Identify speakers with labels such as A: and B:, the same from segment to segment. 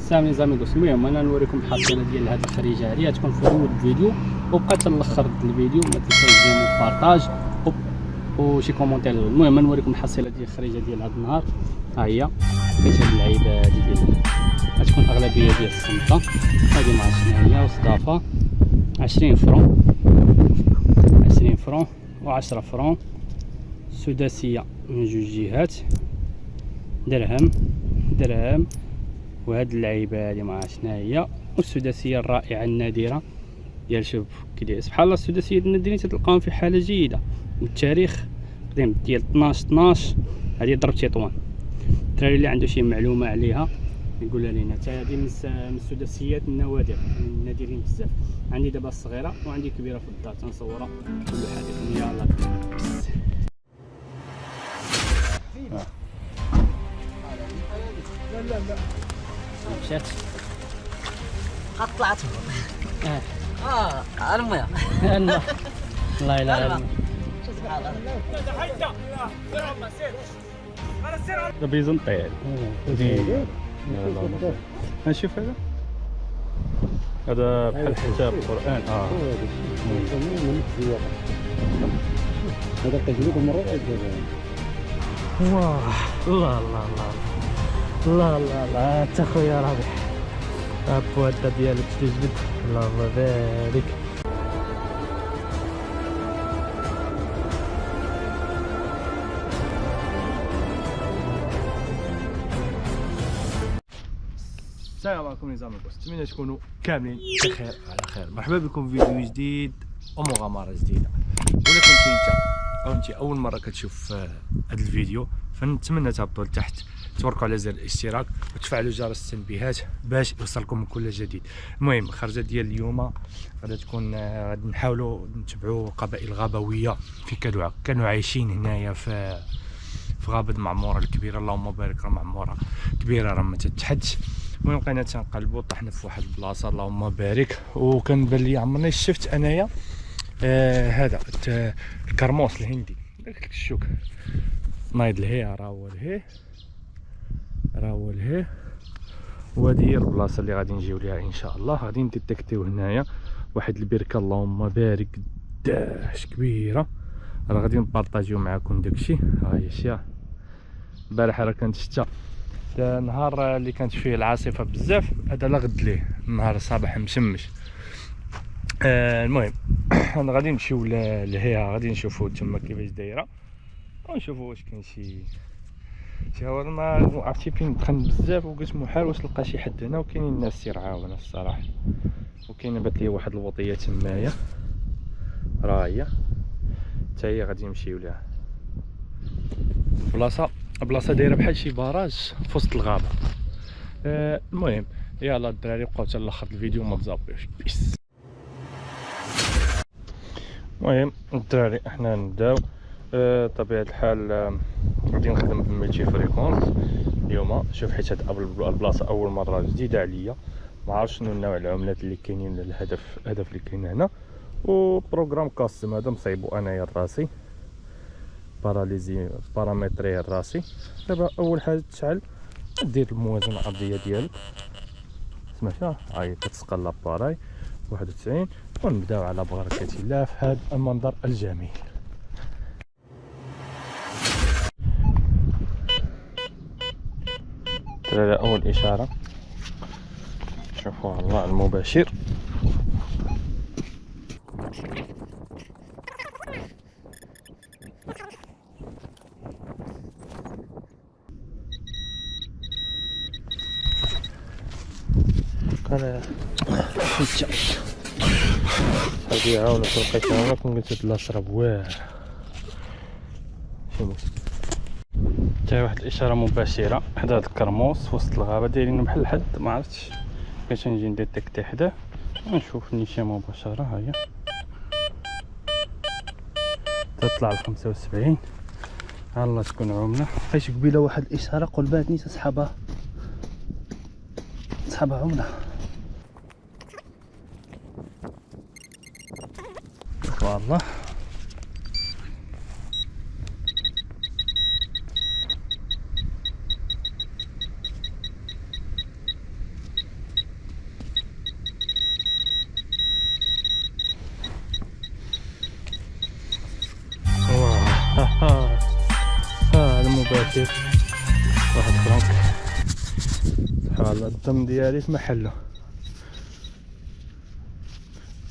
A: السلام زاميغوس. المهم انا نوريكم الحصيله ديال هذه الخريجه هذه، غتكون في اول الفيديو وبقى حتى الاخر الفيديو. ما تنساوش ديالوا البارطاج وشي كومونتير. المهم نوريكم الحصيله ديال الخريجه ديال هذا النهار. ها هي كاين هاد اللعيبه هادي ديال غتكون اغلبيه ديال الصمته. هادي ما عرفتش شنو هي وصدافه 20 فرون 20 فرون و10 فرون سداسيه من جوج جهات، درهم درهم. وهاد اللعيبه هادي ما عرفتش شنو هي، والسداسيه الرائعه النادره ديال شوف كي سبحان الله. السداسيه النادرين تلقاهم في حاله جيده. التاريخ قديم ديال 12 هذه ضرب تطوان. الدراري اللي عنده شي معلومه عليها يقولها لينا. حتى هذه من السداسيات النوادر النادرين بزاف. عندي دابا الصغيره وعندي كبيره في الدار تنصورها كل حاجه. يلاه بس لا مشات
B: قد طلعت المية
A: الله لا اله الا الله. دابا يزنطيل نشوف هذا بحال حجاب القران. هذا تجربه مره واه الله الله الله الله الله الله. انت خويا رابح البوادة ديالك تجبد. اللهم بارك.
C: السلام عليكم زاميغوس، نتمنى تكونوا كاملين بخير على خير. مرحبا بكم في فيديو جديد ومغامره جديده. ولا كنتي انت اول مره كتشوف هذا الفيديو فنتمنى تهبطوا لتحت، توركوا على زر الاشتراك وتفعلوا جرس التنبيهات باش يوصلكم كل جديد. المهم الخرجه ديال اليوم غادي تكون غادي نحاولوا نتبعوا قبائل غابويه في كدوعه. كانوا عايشين هنايا في غابه معموره الكبيره. اللهم بارك، راه معموره كبيره راه ما تتحدش. المهم بقينا تنقلبوا، طحنا في واحد البلاصه اللهم بارك، وكنبان لي عمرني شفت انايا هذا الكرموس الهندي داك الشوك نايض لهيه. راه هو لهيه وهذه هي البلاصه اللي غادي نجيو ليها ان شاء الله. غادي نديتكتيو هنايا واحد البركه اللهم بارك قداش كبيره. راه غادي نبارطاجيو معكم داكشي. ها هي شي البارح راه كانت الشتا، النهار اللي كانت فيه العاصفه بزاف. هذا لا غد ليه النهار صباح مشمش. المهم انا غادي نمشيو لهيها، غادي نشوفوا تما كيفاش دايره ونشوفوا واش كاين شي هو. ما عرفتي فين دخل بزاف وقلت محال واش لقى شي حد هنا، وكاينين الناس تيرعاونا الصراحه. وكاينه بات لي واحد الوطيه تمايا راه هي حتى هي غادي نمشيو ليها. بلاصه دايره بحال شي باراج في وسط الغابه. المهم يلا الدراري بقاو حتى لاخر الفيديو ما تزابيوش. بيس. المهم الدراري احنا نبداو. طبيعه الحال غادي نخدم بالملتي فريكونس اليوم. شوف حيت هاد البلاصه اول مره جديده عليا، ما عرفتش شنو نوع العملات اللي كاينين. الهدف اللي كاين هنا وبروغرام كاستم هذا مصايبو انايا راسي باراليزي بارامتري راسي. دابا اول حاجه تشعل دير الموازنه الارضيه ديالك سمعتها. هاي كتسقى لاباراي 91 ونبداو على بركه الله في هذا المنظر الجميل. ترى اول اشاره شوفوها الله المباشر. انا حتى غادي يعاونك لقيت هناك قلت لا شرب واه شنو حتى واحد الاشاره مباشره حدا هاد الكرموس في وسط الغابه دايرين بحال الحد. ما عرفتش باش نجي نديتيكتي حداه ونشوف النيشان مباشره. ها هي تطلع ل 75. ها الله تكون عمنا. لقيت قبيله واحد الاشاره قول بانت نيت صحابها عمنا. والله هلا الدم ديالي في محله،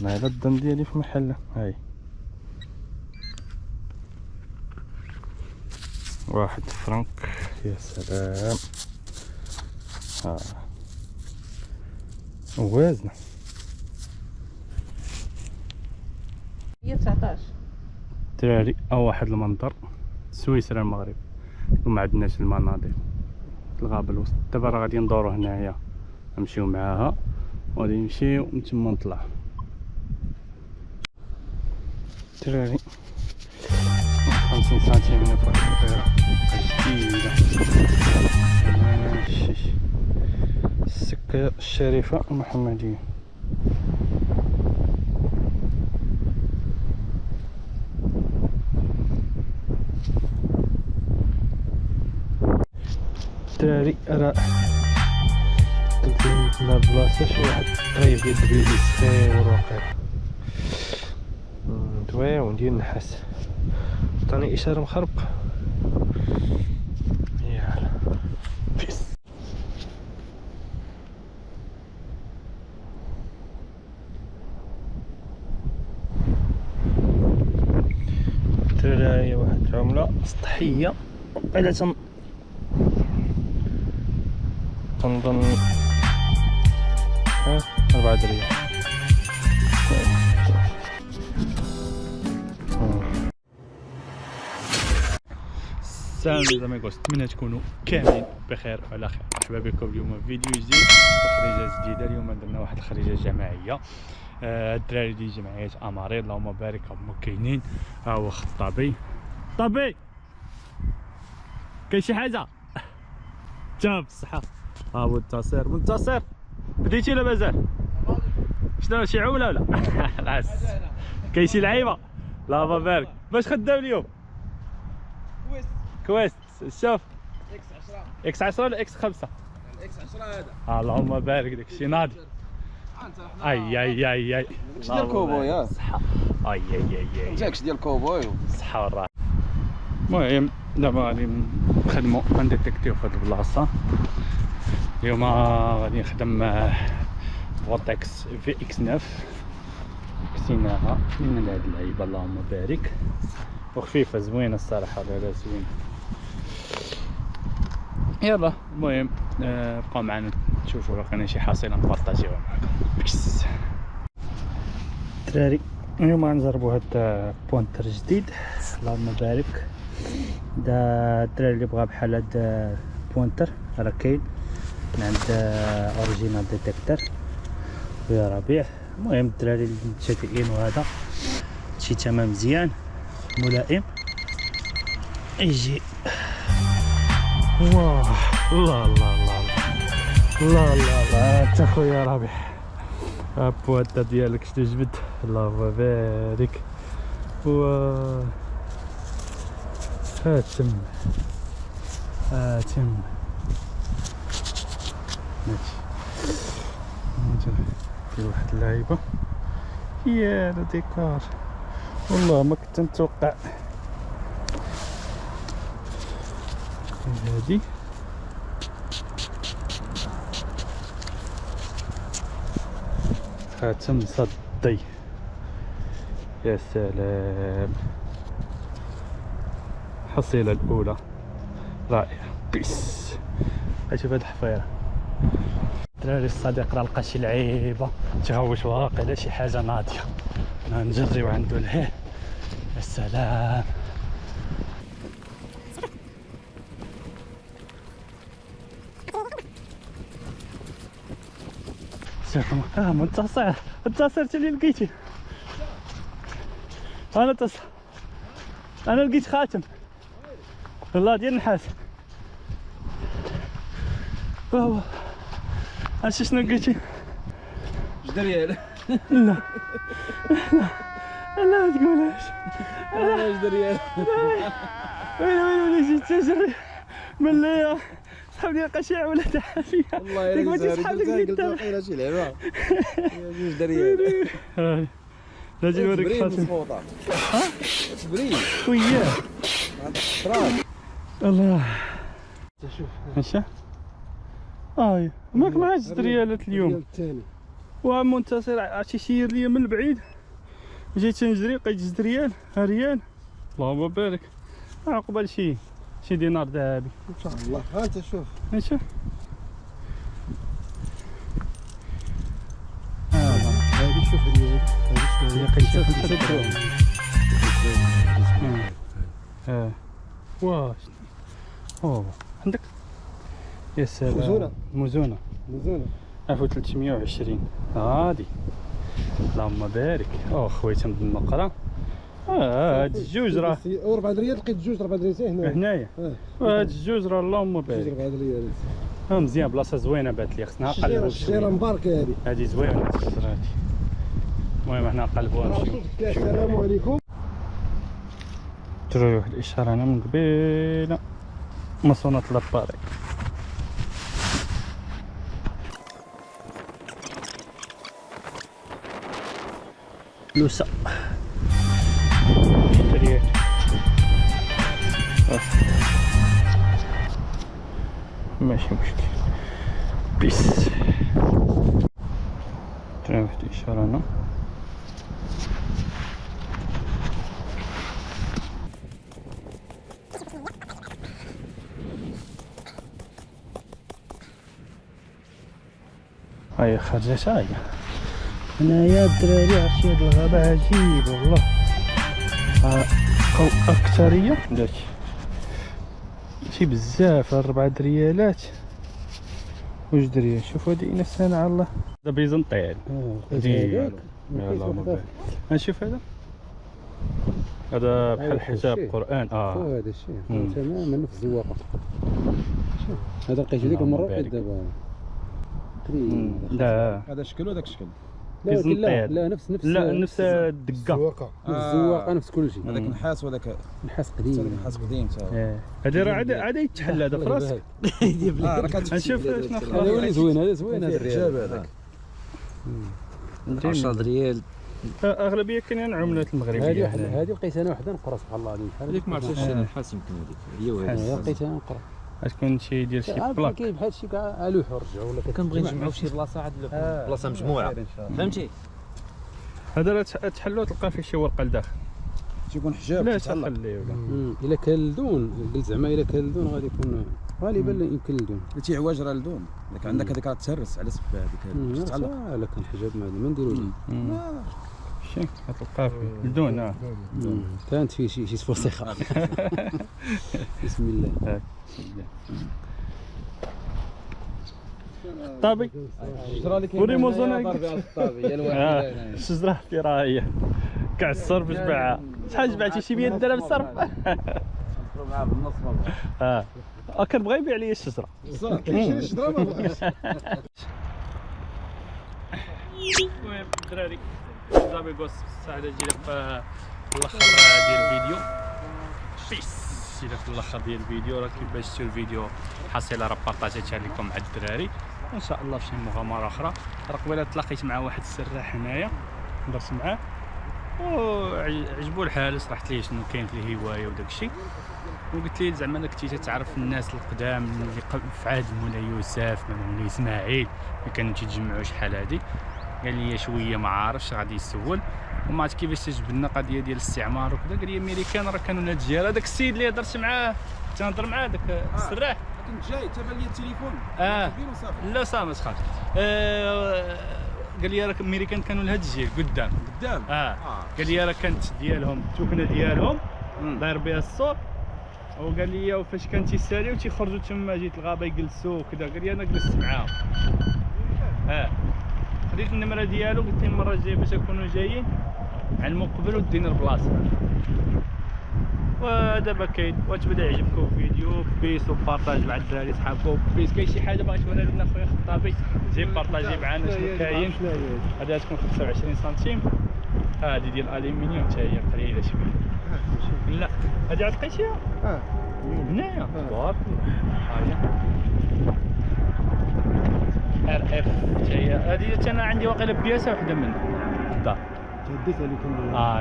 C: هذا الدم ديالي في محله. هاي 1 فرنك. يا سلام. وازنه.
B: هي 19.
A: دراري او واحد المنظر سويسرا المغرب وما عندناش المناظر الغابه الوسط. دابا راه غادي ندورو هنايا نمشيو معاها وغادي نمشيو من تما نطلع. دراري 50 سنتيم من فوق الطياره جديده. ماشي السكه الشريفه المحمديه. الدراري راه قلت لهم لا بلاصه شي واحد غايب يدير لي صغير وواقع دويو ندير النحاس. عطاني اشاره مخربقه. يلا بيس. الدراري واحد العمله سطحيه وقيله تنظن 4 دريال. السلام عليكم اميغوس، نتمنى تكونوا كاملين بخير وعلى خير. مرحبا بكم اليوم في فيديو جديد وخريجه جديده. اليوم درنا واحد الخريجه جماعيه. الدراري ديال جمعيه اماري اللهم بارك هما كاينين. ها هو خطابي. طبي كاين شي حاجه؟ جاب الصحه. ها هو منتصر بديتي ولا مازال؟ شنو شي عمله ولا؟ خلاص كاين شي لعيبه؟ الله بارك. باش خدام اليوم؟ كويست. شوف اكس 10 ولا اكس 5؟
D: الاكس 10 هذا.
A: اللهم بارك داكشي ناضي. اي اي اي اي
D: داكشي ديال الكوبوي. ها
A: صحه. اي اي اي اي
D: داكشي ديال الكوبوي.
A: الصحه والراحه. المهم دابا غادي نخدمو نديتيكتيو في هاد البلاصه. اليوم غادي نخدم فوتكس في اكس 9 كسيناها من هاد اللعيبه اللهم بارك وخفيفه زوينه الصراحه. لا زوينه. يلا المهم بقاو معنا تشوفوا لو كان شي حاصله نبارطاجيوها معكم. بيس الدراري. اليوم غنجربوا هاد بوينتر جديد اللهم بارك. دا الدراري اللي بغا بحال هاد بوينتر راه كاين من عند اوريجينال ديتيكتور ويا ربيع. المهم الدراري المتشاتئين وهذا شي تمام مزيان ملائم يجي. واه الله الله الله الله الله الله انت خويا ربيع. البوانتا ديالك شتو جبد الله بارك. واه هاتم هاتم ماشي دير واحد اللعيبه. يا ديكار والله ما كنت نتوقع. هادي خاتم صدي. يا سلام الحصيله الاولى رائعه. بيس شوف هاد الحفيره. الدراري الصديق راه لقى شي لعيبه تغوش واقيلا شي حاجه ناضيه نجريو عنده الهيه. يا سلام منتصر انت اللي لقيتي. انا لقيت خاتم والله ديال النحاس. واو عرفتي شنو لقيتي؟
D: 2 دريال.
A: لا لا ما تقولهاش.
D: 2 دريال.
A: وين جيت تجري من ليا صحاب لي قشيع ولا تعافيه.
D: والله الا
A: ما تسحب لك
D: قلت واقيلا شي لعبه. 2 دريال.
A: لا جي نوريك خاتم.
D: ها تبريد
A: وياه
D: تراب.
A: الله شوف ماشي ماك معاش 6 ريالات اليوم.
E: الثاني
A: ومنتصر عرفتي شير ليا من البعيد، جيت نجري لقيت 6 ريال. ها ريال اللهم بارك، عقبال شي دينار ذهبي
E: ان شاء الله. ها انت شوف
A: نشوف.
E: هذه شوف ريال، هذه
A: واش عندك يا سلام.
E: موزونة.
A: موزونة
E: مزونه
A: 1320 هادي اللهم بارك. خويا من المقرة. هاد الجوج راه
E: و 4 ريال لقيت جوج 4 ريال هنا
A: هنايا. هاد الجوج راه اللهم
E: جوج
A: بارك.
E: 4 ريال.
A: مزيان، بلاصه زوينه بات لي، خصنا نقلبوا
E: الشجره
A: شويه.
E: مباركه هذه.
A: هادي زوينه الشجره هادي. المهم حنا نقلبوها نمشيو.
E: السلام عليكم.
A: تروي واحد الاشاره انا من قبيله مصونة لاباري. لوسا ريال ماشي مشكل. بيس تروي واحد الاشاره هنا. هاي خرجت هاي. انا يا الدراري عرفتي هاد الغابة عجيب والله. اكثرية داك شي بزاف. 4 ريالات و2 ريال. شوف هادي انسان على الله. هذا بيزنطيل.
E: هذاك
A: يلا ما نشوف هذا. هذا بحال حجاب قرآن.
E: هذا الشيء تماما نفس الزواقه. شوف هذا لقيت ديك المره لقيت دابا
A: لا
D: هذا شكل وهذاك شكل.
E: لا نفس
A: لا نفس الدقة.
E: الزواقه نفس كل شيء.
D: هذاك نحاس وهذاك
E: نحاس قديم.
D: نحاس قديم تا.
A: هذا راه عاد يتحل هذا في راسك.
D: راه كتشوف
A: نشوف شنو
E: هذا هو اللي زوين. هذا زوين هذا
D: الحجاب هذاك
F: 10 ريال.
A: اغلبيه كاينين عملات المغربيه.
E: هذه لقيت انا وحده نقرا سبحان الله العظيم.
F: هذيك ما عرفتش النحاس يمكن هذيك هي وهذه.
E: لقيت انا نقرا.
A: تكون شي ديال شي بلاك.
E: كاين بحال شي كاع الوح ورجعوا ولا
F: كنبغي نجمعوا في شي بلاصه عاد بلاصه مجموعه فهمتي.
A: هذا راه تحلو تلقى فيه شي ورقه لداخل.
D: تيكون حجاب
A: لا
D: تتعلق.
A: تخليه ولا
E: الا كان اللدون قلت زعما الا كان اللدون غادي يكون غالبا يمكن اللدون.
D: قلتي عواج راه لدون. اذا عندك هذيك راه تهرس على سبب هذيك تتعلق.
E: لا كان حجاب ما نديرو
A: شي غتلقى فيه لدون.
E: كانت فيه شي سفوسيخه. بسم الله.
A: طابي
D: الشجره اللي
A: وري موزونه.
D: الطابي
A: الشجره في راهي كاع الصرف جبعها. شحال جبعتي؟ شي 100 درهم الصرف.
D: نضرب معاه بالنص والله.
A: كنبغي يبيع لي الشجره.
E: صافي كاين شي شجره ما بغاش.
A: المهم الدراري زابي غوس الساعه تجي في الاخر ديال الفيديو. بيس جينا في الاخر ديال الفيديو. راه كيفاش شفتوا الفيديو حصيله راه بارطاجيتها لكم مع الدراري. وان شاء الله في شي مغامره اخرى. راه قبيله تلاقيت مع واحد السراح هنايا درت معاه وعجبو الحال. شرحت ليه شنو كاين في الهوايه وداك الشيء. وقلت ليه زعما انا كنتي تعرف الناس القدام اللي في عهد مولاي يوسف مولاي اسماعيل اللي كانوا تيتجمعوا شحال هادي. قال لي شويه ما عارفش غادي يسول وما عرفت كيفاش تجبدنا قضيه ديال الاستعمار وكذا. قال لي امريكان راه كانوا هاد الجهه. هذاك السيد اللي هضرت معاه تنهضر معاه داك السراح
D: كنت جاي تبان لي التليفون
A: لا صافي ما تخافش. قال لي راه امريكان كانوا لهاد الجهه قدام قال لي راه كانت ديالهم التكنه ديالهم داير بها السور. وقال لي وفاش كان تيساليو تيخرجوا تما جيت الغابه يجلسوا وكذا. قال لي انا جلست معاهم. خديت النمره ديالو قلت لهم المره الجايه باش نكونوا جايين علموا قبل ودينا البلاصه. ودابا كاين. واتمنى يعجبكم الفيديو. بيس وبارطاج مع الدراري صحابكم. بيس كاين شي حاجه باغي توريها لنا خويا خطابي جي بارطاجي معنا شنو كاين. هذه تكون 25 سنتيم. هذه ديال الالومنيوم حتى هي قليله شويه. لا هذه عاد لقيتيها هنايا تبارك الله. ار اف حتى هي. هذه انا عندي واقيلا بياسه وحده منها في الدار.
E: تهديت عليكم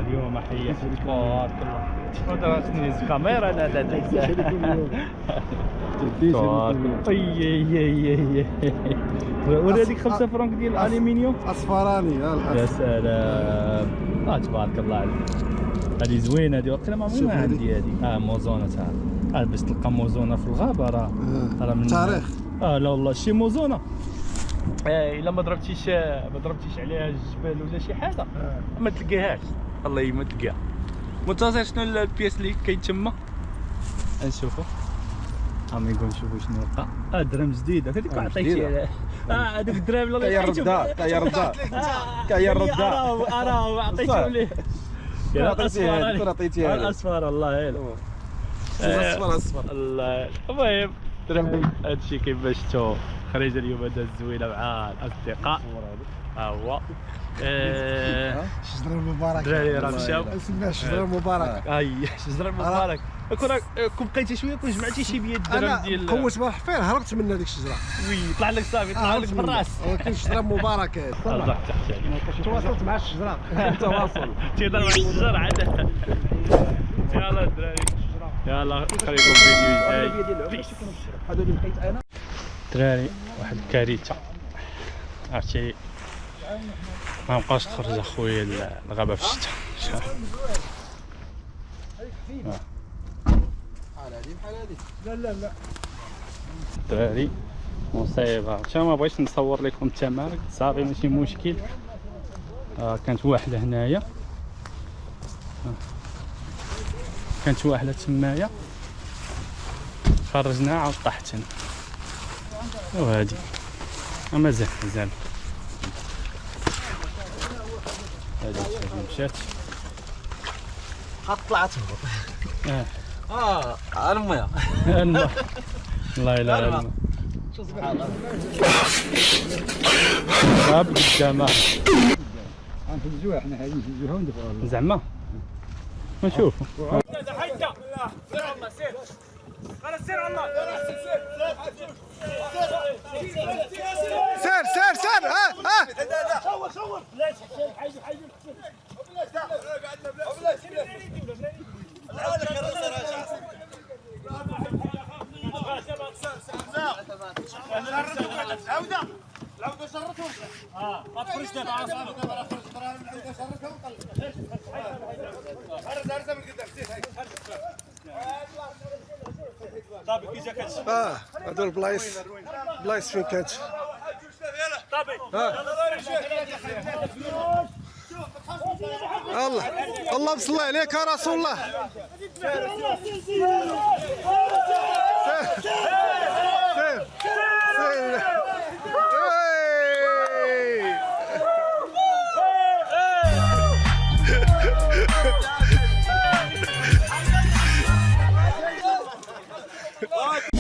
A: اليوم حياتك تبارك الله. ودرتني الكاميرا لا لا لا
E: تهديت عليكم
A: اي ولا ديك 5 فرنك ديال الالومنيوم
E: اصفراني
A: يا سلام. تبارك الله عليك. هذه زوينه هذه وقيلا ما عمرنا عندي هذه موزونه تاع باش تلقى موزونه في الغابه راه من
E: تاريخ
A: لا والله شي موزونه الا ما ضربتيش عليها الجبال ولا شي حاجه ما تلقاهاش والله ما تلقاها. منتظر شنو البياس اللي كاين تما نشوفوا يقول نشوفوا شنو وقع. درهم جديد هذيك عطيتي هذوك الدراهم اللي عطيتهم كاين الرداء اراه عطيتهم ليه عطيتيه الاصفر الله يهلا اصفر الله. المهم هادشي كيف شفتوا خريجه اليوم هذا الزوينه مع الاصدقاء ها هو
E: الشجره المباركه
A: الدراري راه مشاو
E: اسمها الشجره المباركه
A: الشجره المبارك. كون بقيتي شويه كون جمعتي شي 100 درهم ديال
E: قوت بها الحفير هربت من هذيك الشجره
A: وي طلع لك صافي طلع لك بالراس
E: ولكن الشجره مباركه
A: الله تحت عليك
E: تواصلت مع الشجره
A: تواصل تيهضر مع الشجر عاد. يلا الدراري يلا نخليكم فيديو جاي.
E: هذا اللي بقيت انا
A: دراري واحد الكارثه عرفتي ما بقاش تخرج اخويا الغابه في الشتاء.
E: لا
A: الدراري مصيبه. ما بغيتش نصور لكم التمارك صافي ماشي مشكل. كانت واحده هنايا كانت واحده تمايا خرجناها عاد طاحت هنا وهادي مازال هادي مشات
F: طلعت المية
A: الماء الله الا الماء غاب قدامها
E: غنفجوها حنا حاليا نفجوها وندفعوها
A: زعما نشوفوا.
E: سير
G: العودة شرتهم ما تخرجش دابا هرزة من قدام طابي كي جا كتش
E: هادو البلايص فين كانت
G: طابي
E: الله بصلي عليك يا رسول الله. سير